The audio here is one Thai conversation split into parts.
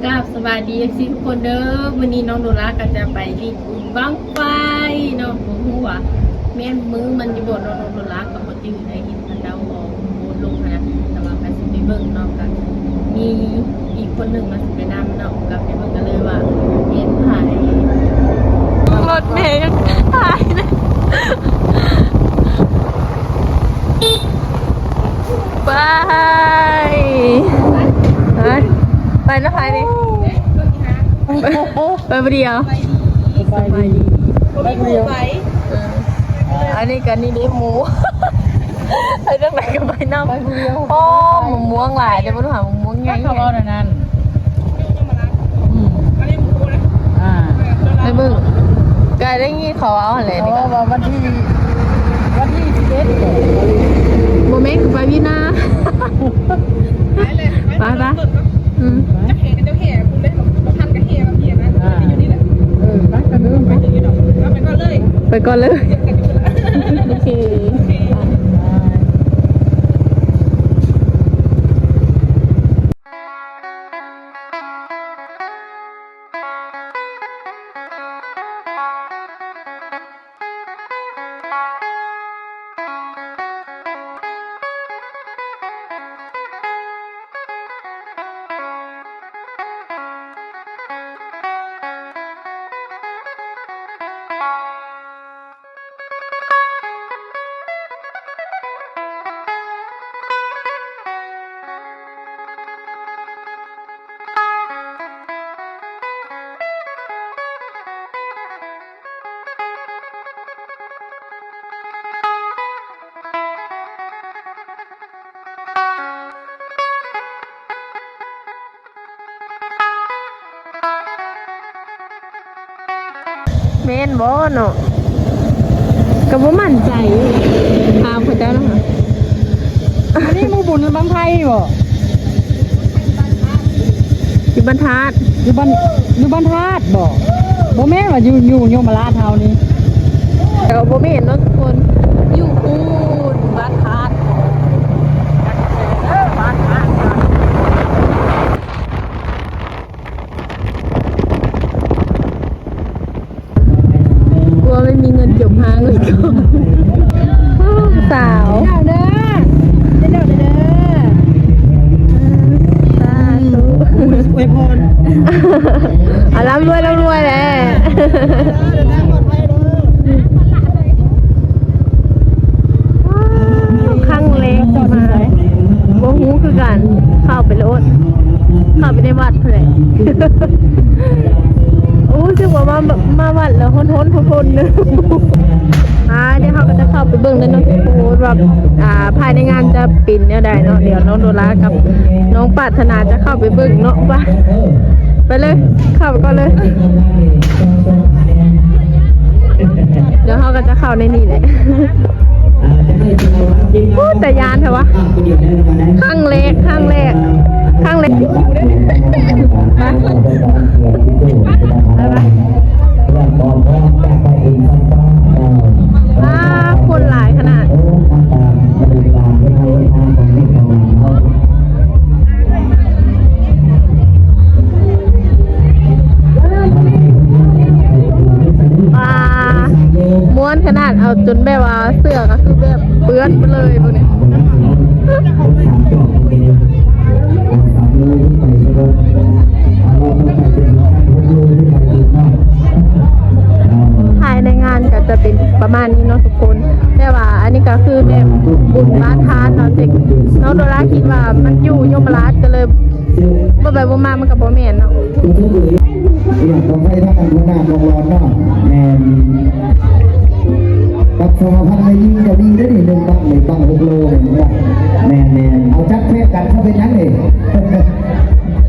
กราบสวัสดีทุกคนเด้อวันนี้น้องโดราก็จะไปที่บุญบั้งไฟเนาะผมรู้ว่าแม่นมือมันจะบดน้องโดรากับปติวในหินพันดาวบอกโบลงนะแต่ว่าไปสิไปเบิ่งเนาะกันมีอีกคนหนึ่งมาสิไปนำเนาะกับไปเบิ่งกันเลยว่าเห็นถ่ายรถเมย์ถ่ายนะไปไปนะไปดิไปเดียวไปเดียวอันนี้กันนี่เด็กหมูไปเรื่องไหนกันไปน้ำโอ้หมูม่วงหลายเดี๋ยวมาดูหาหมูม่วงไงเขาบอกนั่นไปเบิ่งกายได้งี้เขาเอาอะไรนี่ก็วันที่11โมเมนต์ไปพี่นาไปจะแห่กันจะแห่คุณเล่นแบบทันก็แห่แบบเหี้ยนะอยู่นี่แหละไปกันเลยไปถึงนี่ดอกไปก่อนเลยโอเคเมนบ่เนาะก็บ่มั่นใจถามเขาเจ้านะคะอันนี้มูบุญบางไทยบ่อยู่บรรทัดอยู่บรรทัดบ่แม่นว่าอยู่โยมราชเฮานี่แต่บ่แม่นเนาะทุกคนอยู่คูนบรรทัดกลัวไม่มีเงินเก็บหาเงินก่อนสาวเด้อสาธุอวยพรร่ำรวยแหละข้างเล็กมาโมหูคือกันเข้าไปรถเข้าไปในวัดเลยโอ้ซึ่งว่ามาวัดแล้วทนนึงเดี๋ยวเขาก็จะเข้าไปเบิ่งเลยเนาะโอ้แบบภายในงานจะปิ่นเนี่ยได้เนาะเดี๋ยวน้องโดรากับน้องปรารถนาจะเข้าไปเบิ่งเนาะไปเลยเข้าไปก่อนเลยเดี๋ยวเขาก็จะเข้าในนี่แหละพูดแต่ยานเถอะวะข้างเล็กคนหลายขนาดม้วนขนาดเอาจนแบบว่าเสื้อก็คือแบบเปื้อนไปเลยพวกนี้ภายในงานก็จะเป็นประมาณนี้เนาะทุกคนแต่ว่าอันนี้ก็คือแบบบุญบ้านทานเนาะเด็กน้องโดราคิดว่ามันอยู่ยมราชก็เลยบ่ไปบ่มามันก็บ่แม่นเนาะอย่างของไทยทั้งอันหน้าลงร้อนเนาะแมนกับสมาพันธ์ในยิ่งจะดีได้ดี1 บัง6 โลเนี่ยแมนเอาจักแค่กันเข้าไปนั้นเลย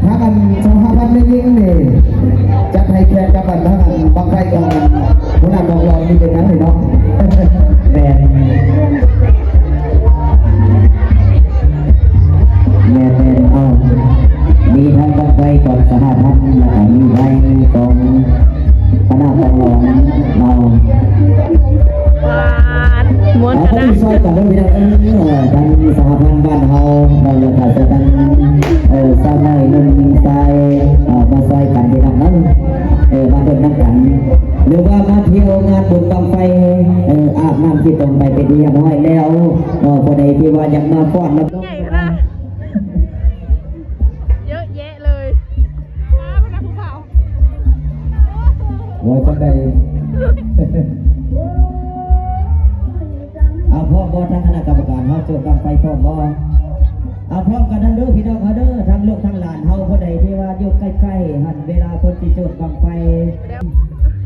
ถ้าอันสมาพันธ์ในยิ่งเนี่ยจักให้แค่กับอันถ้าอันบางไทยกับหัวหน้าลงร้อนนี่เป็นนั้นเลยเนาะแมนเอามีทั้งบางไทยกับสหพันธ์และมีไทยของคณะลงร้อนเรา ม้วนกันนะซอยกับพี่น้องทางสหพันธ์บ้านเฮาเราจะทำกันสร้างให้เงินใจ งานบุญบังไฟอาบน้ำที่ตรงไปเป็นที่เรียบร้อยแล้วคนใดที่ว่าอยากมาฟ้อนรับ ใหญ่ขนาดเยอะแยะเลยมาพนักภูเขา ว่าจะได้เอาพ่อบอทางคณะกรรมการเขาโจทย์บังไฟพ่อบอเอาพร้อมกันทั้งเด้อพี่น้องเขาเด้อทั้งลูกทั้งหลานเขาคนใดที่ว่าอยู่ใกล้ๆหันเวลาคนที่โจทย์บังไฟ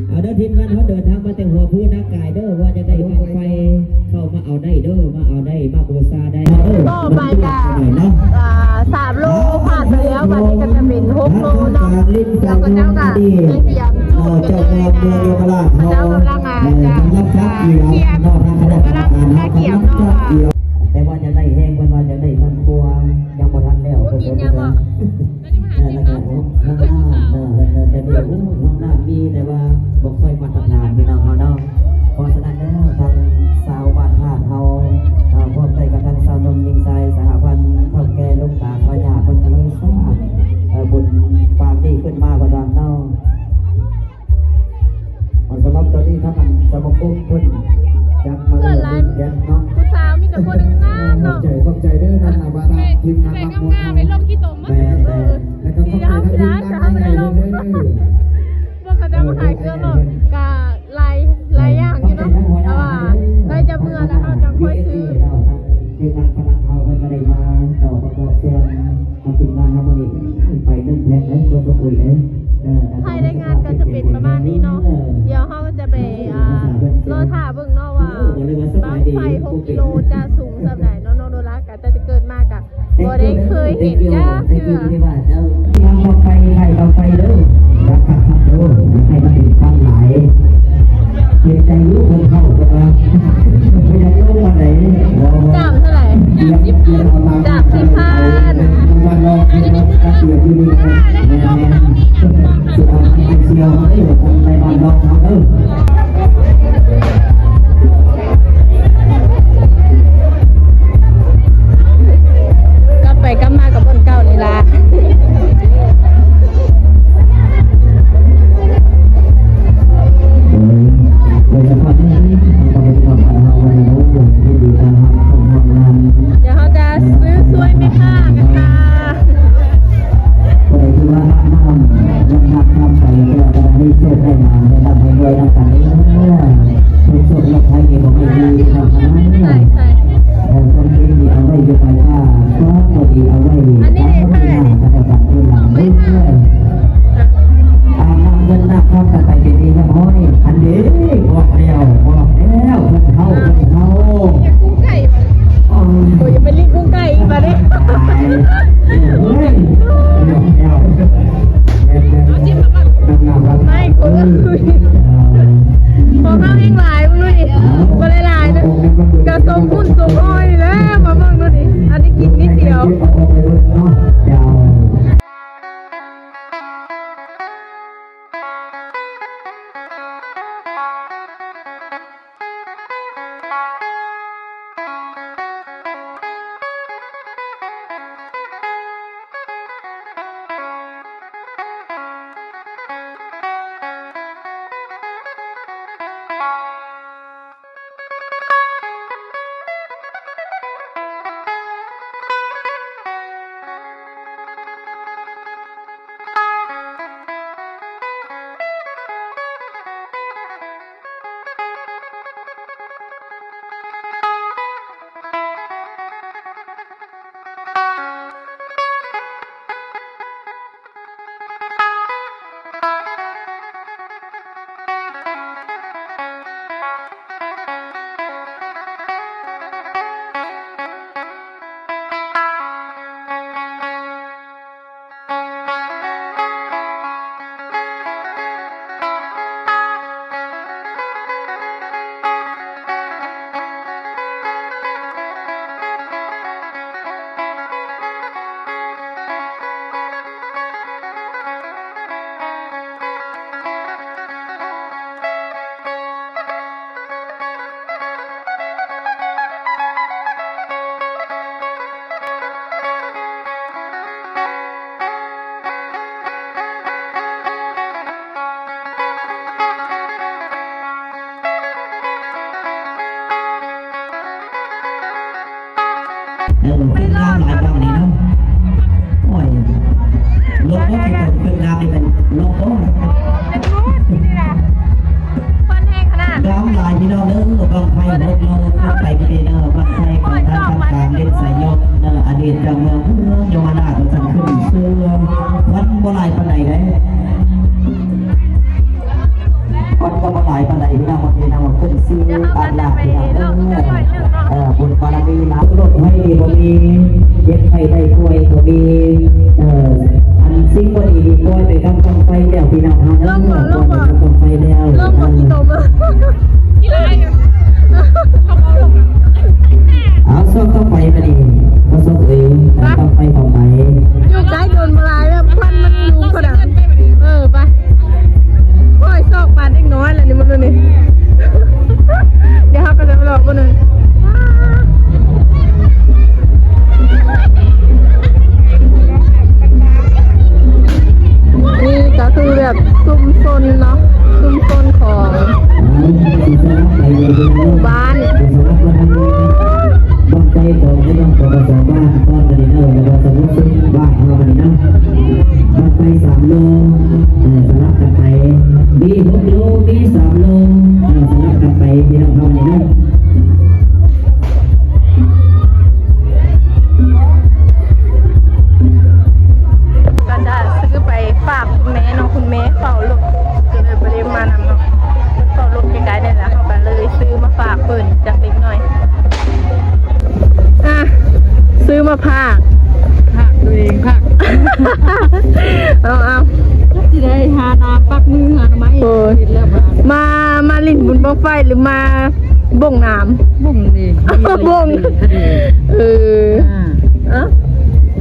เอาเด้อทีมงานเขาเดินทางมาแต่หัวผู้นักกายเด้อว่าจะได้บังไฟเข้ามาเอาได้เด้อมาเอาได้มาบูชาได้เด้อ ก็ไปกัน3 โลผ่านไปแล้ววันนี้ก็จะเป็น6 โลเนาะแล้วก็เจ้าก็ยังเตรียมชุด เจ้า กัน เมื เล อง ย เมืองเยาวราชเขา เจ้ากำลังจะเตรียม นอกทางคณะกรรมการเขากำลังจัดเกี่ยวแต่ว่าจะได้แห้งว่าจะได้พันครัวยังบ่ทันแล้วกินยังบ่นะครับข้างหน้าแต่เดี๋ยวข้างหน้ามีแต่ว่าบ่ค่อยมาทำงานพี่น้องเขาเนาะเพราะฉะนั้นแล้วทางสาวบ้านธาตุเขาพร้อมใจกับทางสาวนมยิงใจสหพันธ์เท่าแก่ลูกตาพญาเพิ่นกำลังสร้างบุญปางนี้ขึ้นมาประดับเนาะสำหรับตอนนี้ถ้ามันสมบูรณ์ขึ้นยังมาเริ่มเรียนเนาะ ผู้สาวมีแต่คนงามเนาะ ขอบใจเด้อนะว่าทีมงานบางคน งามๆในลมขี้ตมมา แล้วก็ขอบใจทั้งทีมงานใหญ่เลย พวกเขาจะมาขายเครื่องเนาะกะหลายอย่างอยู่เนาะแต่ว่าใกล้จะเมื่อแล้วเขาจะค่อยซื้อ ทีมงานพลังเขาก็ได้มาต่อประกอบเชิญทีมงานทำมันอีกไปนึ่งแพ็คตัวตัวคุยเลย ภายในงานก็จะเป็นประมาณนี้เนาะเดี๋ยวเขาก็จะไปรอถ่าเบิ่งเนาะว่าบ้างไฟ6 กิโลจะสูงสักไหนเนาะโนรักก็จะเกิดมากอะบ่ได้เคยเห็นจ้าเถื่อ บังไฟให้บังไฟเด้อรักขับเด้อให้มันเป็นฟังหลายเห็นใจรู้คนเข้าก็ว่าไม่ได้รู้วันไหน จามเท่าไหร่จาม10,000 วันรอที่เราเสียที่นี่สุดท้ายเป็นเสียวให้คนในบ้านรอเขาเด้อก ลับไปกลับมากับบนเก่านี่ล่ะโดยเฉพาะที่เราเป็นคนของเราวันนี้ที่ดีการทำของงาน เดี๋ยวเขาจะซื้อสวยไหมค่ะกันค่ะ คนที่ว่าห้ามยังหักทำไปก็จะให้เชื่อให้มาให้รับให้ด้วยนะกันทุกส่วนเราใช้เองของไม่ดีทำนั้น ใส่ คนที่เอาไว้อยู่ไปว่าก็พอดีเอาไว้ อัน ได้ทำกองไฟแล้วพี่น้องครับทำกองไฟแล้ว เริ่มหมดกี่โตมา เอาซ่อมเข้าไปมาดิเขาซ่อมเองกองไฟของไหน อยู่ใกล้โดนมาลายแล้วควันมันยุงขนาดไปโอ้ยซอกปานเล็กน้อยแหละนี่มันนี่เดี๋ยวเขาก็จะไปหลอกคนหนึ่งนี่ก็คือแบบซุ่มซนเนาะซุ่มซนของบ้าน บางใจของไม่ต้องของสองบ้านก้อนกันดีเนอร์แล้วก็สมุทรบ้านเรากันดีนะบางไป3 โลสลับกันไปมี6 โลมี3 โลสลับกันไปที่เราทำนี่นะ ก็จะซื้อไปฝากคุณแม่เนาะคุณแม่เฝ้ารถก็เลยไปเรียนมานำเนาะเฝ้ารถใกล้ๆนี่แหละเขาก็เลยซื้อมาฝากเปิ่นจากเล็กหน่อยซื้อมาผากตัวเองผากเอาที่ได้หาน้ำปักมือหาไม้มาลิ้นบุญบ้งไฟหรือมาบ่งน้ำบ่งนี่บ่ง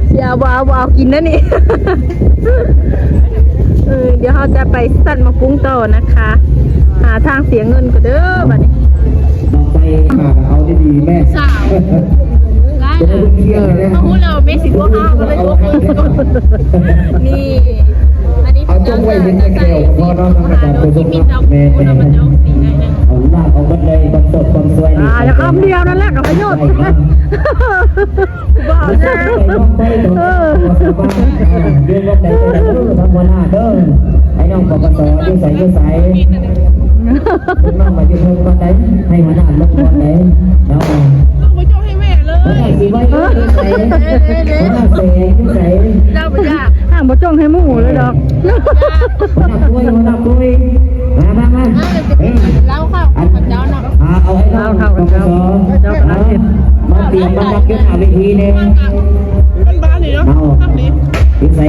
เสียว้าวกินนะนี่เดี๋ยวเราจะไปสั่นมาปรุงต่อนะคะ หาทางเสียเงินก็เด้อบัดนี้ บางไปเอาดีๆแม่สาวเขาพูดเราไม่สิบว่าห้าก็เลยยกมือนี่อันนี้เป็นการใส่ที่มีเตาปูเรามันจะสีไหนเนี่ย เอาลากเอาบันไดบันตกบันสวยนี่ จะคำเดียวนั่นแหละกับประโยชน์บ้าแน่ เรื่องวันใดทำวันหน้าเด้อไอ้น้องปปสยืดใส่ลูกน้องมายืดเพิ่มวันใดให้หัวหน้าลงวันใดแล้วไม่จงให้แม่เลย หัวหน้าสีไว้ยืดใส่หัวหน้าเสยยืดใส่ เจ้าไม่ยาก ห่างบ่จ้องให้หมู่เลยดอก หัวหน้าคุยมาเล่าข้าวกับเจ้าเนาะ เอาให้เราเข้ากับเจ้ามาเตรียมมาจับยุทธวิธีเนี่ย เป็นบ้านนี่เนาะตั้งนี้ ยืดใส่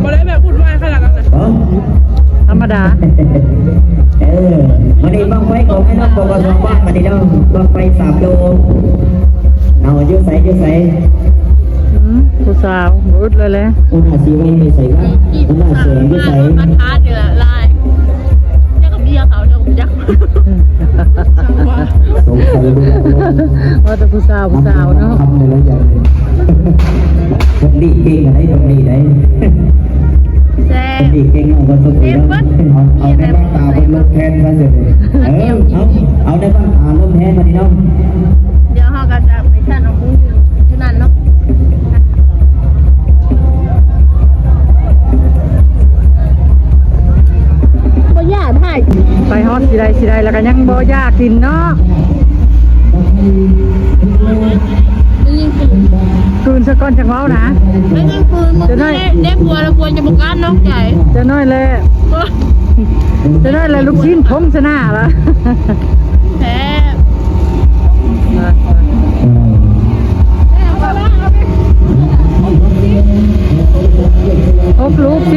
มาเลยแบบพูดวายขนาดนั้นเลย ธรรมดามาดีบ้างไฟของให้น้องปกติบ้านมาดีน้องบ้างไฟ3 โลเอายืดใส่ผู้สาวบุดเลยแหละ หัวหน้าสีไว้ไม่ใส่กันหัวหน้าเสยยืดใส่ มันท้าเดือดลายเจ้ากับเมียเขาเจ้ากับยักษ์ สงสัยด้วย ว่าแต่ผู้สาวเนาะ ทำเลยแล้วอย่างคนดีเก่งอะไรคนดีไหน แซ่ คนดีเก่งเอาคนสุดแล้วเอาได้บ้างตาเป็นลมแทนซะเสร็จเอาได้บ้างตาลมแทนมาดิน้อง เดี๋ยวเขาก็จะไปสั่นเอาปุ้งอยู่นั่นเนาะบ่ยากถ่าย ไปฮอดสิได้แล้วก็ยังบ่ยากกินเนาะ ไม่ยิงปืน คืนซะก่อนจังเว้านะ ไม่ยิงปืนมันได้ผัวแล้วควรจะบอกการนอกใจ จะน้อยเลยลูกชิ้นพงชนะละ แพ้ 6 ลูก 10,000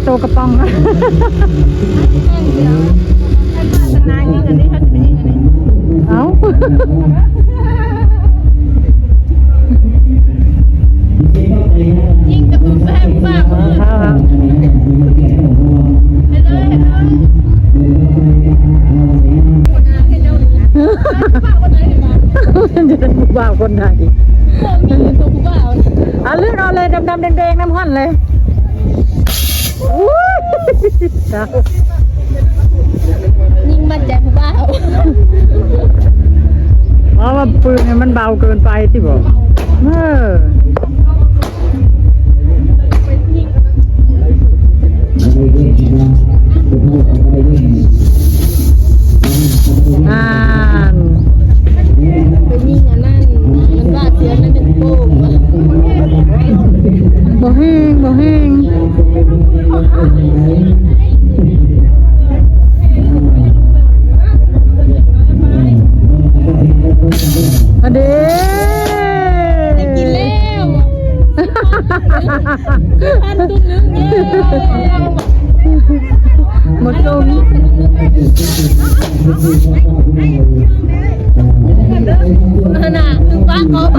โตกระป๋องนะ นายยิงอันนี้เขาจะไปยิงอันนี้ เอ้า ยิงแต่ปืนแพ้บ้าเลยให้เลยจะได้ผู้บ่าวคนไทย มีตัวผู้บ่าว เลือกเอาเลยดำแดงน้ำห่อนเลยยิงมันใจผู้บ่าว เพราะว่าปืนมันเบาเกินไปที่บอกเป็นยิงอันนั้นมันว่าเสียนั่นเป็นโป้ง บ่แห้ง อันเด้ ได้กินแล้วพันตุ้มนึงเย้ หมดลม น่ะคือป้าเขาเ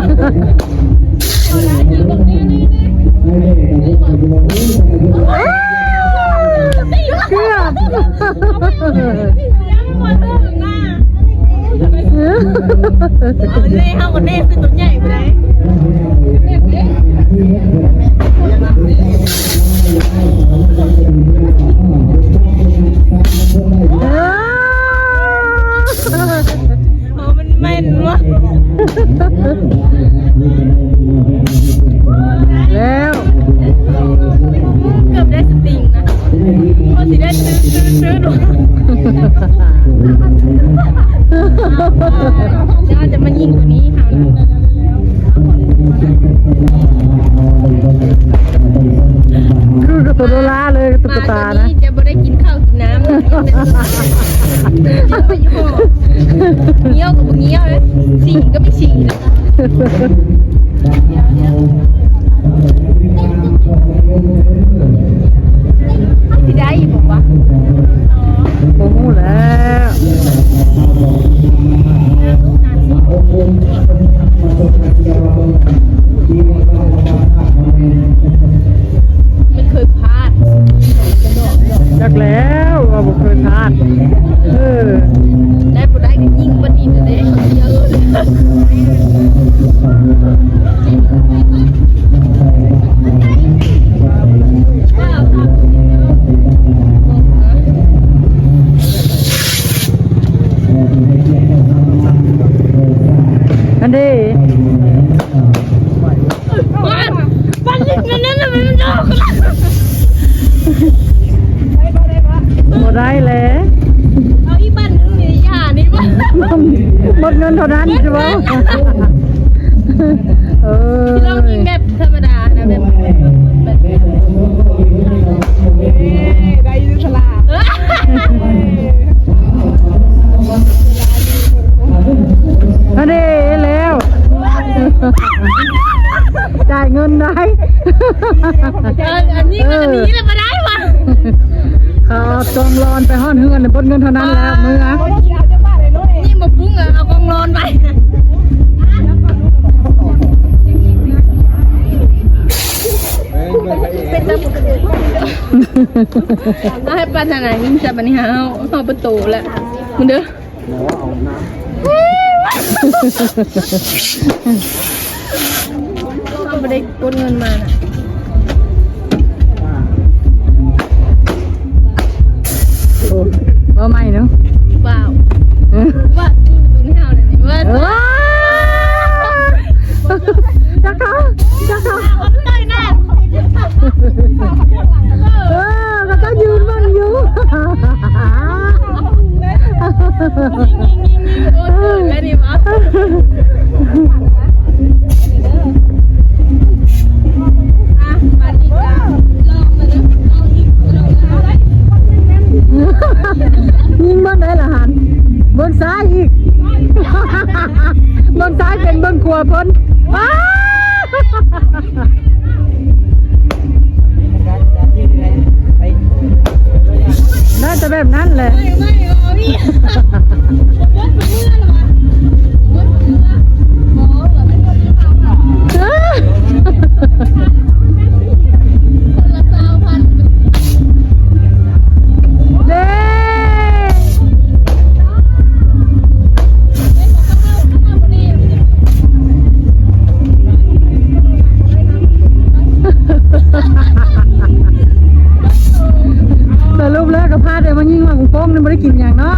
กือบ เอาเน่เฮากับเน่คือตัวใหญ่ไปเลยมันแม่นวะ แล้ว เกือบได้สติงนะพอสิได้ซื้อดูแล้วจะมายิงกว่านี้ค่ะ คือกับตัวโดราเลยกับตุ๊กตานะ จะไม่ได้กินข้าวกินน้ำเงี้ยวกับเงี้ยวเลยฉี่ก็ไม่ฉี่นะคะที่ได้บอกว่า โอ้โหแล้ว มันเคยพลาด จักแล้วว่าบุเคยทานได้บ่ได้ก็ยิงบันนี้เลยเยอะเลยอันนี้ ปันนั่นน่ะมันดอก หมดได้แล้ว เอาอีบ้านนึงนี่ย่านี่ว่า หมดเงินเท่านั้นใช่ไหมเรายิงแบบธรรมดานะแบบได้ยุสลา อันนี้แล้วจ่ายเงินได้ อันนี้เลยมาได้วะ เขาจองรอนไปห้อนเฮือนบนเงินเท่านั้นแล้วมือนะ นี่มาปุ้งเอากองร้อนไปเป็นตะบุกเอาให้ปันไหนนี่จะปันนี้เอาประตูแล้วมึงเด้อเอาไปได้กดเงินมาน่ะ ว่าไม่เนาะ เปล่าว่าตุ้นเฮาเนี่ยว่าจักเขาต่อยหน้าก็จะยืนมันอยู่ โอ้ยแล้วนี่วะปันอีกแล้วลองมาดูลองอีกลองอะไร ยิงเบิ้ลได้ละหันเบิ้ลซ้ายอีกเบิ้ลซ้ายเป็นเบิ้ลขวาพ้นน่าจะแบบนั้นแหละ ไม่เอาพี่วัดเมื่อหรอวัดเมื่อหมอเหรอไม่คนที่ทำคนละ9,000เด้สรุปแล้วก็พาเดี๋ยวมายิงมากุ้งโป้งนี่ไม่ได้กินอย่างเนาะ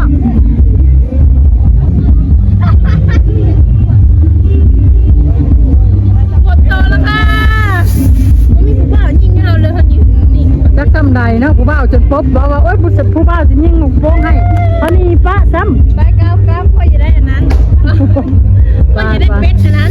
หมดตัวแล้วค่ะไม่มีผู้บ่าวยิงเราเลยค่ะยิงนี่ จักทำใดเนาะผู้บ่าวจนป๊บบอกว่าโอ๊ยผู้บ่าวสิยิงกุ้งโป้งให้พอนี่ป้าซ้ำ ไปก้าวพอจะได้อันนั้นพอจะได้เป็ดอันนั้น